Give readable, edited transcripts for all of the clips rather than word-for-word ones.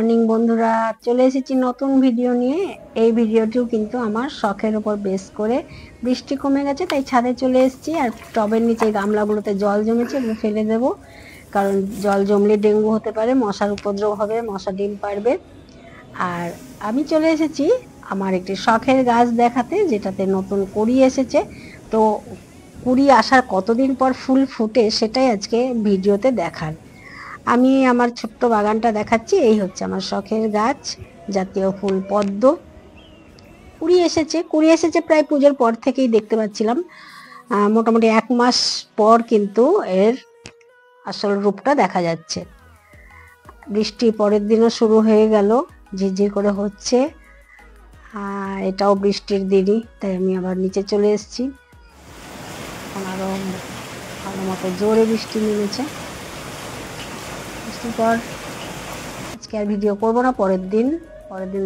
Morning বন্ধুরা, চলে এসেছি নতুন ভিডিও নিয়ে। এই ভিডিওটিও কিন্তু আমার শখের উপর বেস করে। বৃষ্টি কমে গেছে তাই ছাদে চলে এসেছি, আর টবের নিচে গামলাগুলোতে জল জমেছে, এগুলো ফেলে দেবো। কারণ জল জমলে ডেঙ্গু হতে পারে, মশার উপদ্রব হবে, মশা ডিম পারবে। আর আমি চলে এসেছি আমার একটি শখের গাছ দেখাতে, যেটাতে নতুন কুড়ি এসেছে। তো কুড়ি আসার কতদিন পর ফুল ফুটে সেটাই আজকে ভিডিওতে দেখার। আমি আমার ছোট্ট বাগানটা দেখাচ্ছি। এই হচ্ছে আমার শখের গাছ, জাতীয় ফুল পদ্ম। কুড়ি এসেছে প্রায় পুজোর পর থেকেই দেখতে পাচ্ছিলাম। মোটামুটি 1 মাস পর কিন্তু এর আসল রূপটা দেখা যাচ্ছে। বৃষ্টি পরের দিনও শুরু হয়ে গেল, ঝিরঝির করে হচ্ছে। এটাও বৃষ্টির দিনই, তাই আমি আবার নিচে চলে এসেছি। এখন আরো ভালো মতো জোরে বৃষ্টি নেমেছে। বৃষ্টির পর আজকে আর ভিডিও করবো না, পরের দিন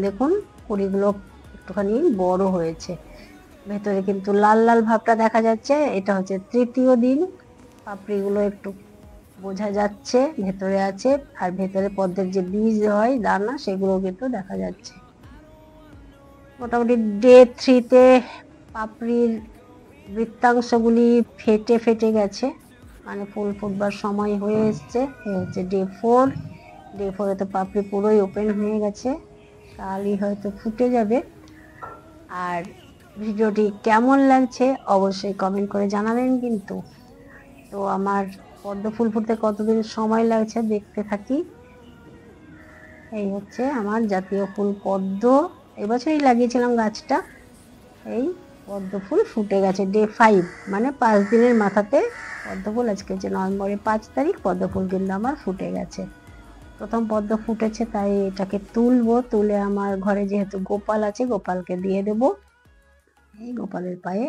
দেখুন কুড়িগুলো একটুখানি বড় হয়েছে। ভেতরে কিন্তু লাল লাল ভাবটা দেখা যাচ্ছে। এটা হচ্ছে তৃতীয় দিন। পাপড়িগুলো একটু বোঝা যাচ্ছে ভেতরে আছে, আর ভেতরে পদ্মের যে বীজ হয় দানা, সেগুলো কিন্তু দেখা যাচ্ছে। মোটামুটি ডে 3-তে পাপড়ির বৃত্তাংশগুলি ফেটে গেছে, মানে ফুল ফুটবার সময় হয়ে এসছে। হচ্ছে ডে 4। ডে 4-এ তো পাপড়ি পুরোই ওপেন হয়ে গেছে, কালই হয়তো ফুটে যাবে। আর ভিডিওটি কেমন লাগছে অবশ্যই কমেন্ট করে জানাবেন কিন্তু। তো আমার পদ্ম ফুল ফুটতে কতদিন সময় লাগছে দেখতে থাকি। এই হচ্ছে আমার জাতীয় ফুল পদ্ম। এবছরই লাগিয়েছিলাম গাছটা। এই পদ্ম ফুল ফুটে গেছে ডে 5, মানে 5 দিনের মাথাতে পদ্ম ফুল। আজকে হচ্ছে নভেম্বরের 5 তারিখ। পদ্ম ফুল কিন্তু আমার ফুটে গেছে। প্রথম পদ্ম ফুটেছে, তাই এটাকে তুলবো। তুলে আমার ঘরে যেহেতু গোপাল আছে, গোপালকে দিয়ে দেবো। এই গোপালের পায়ে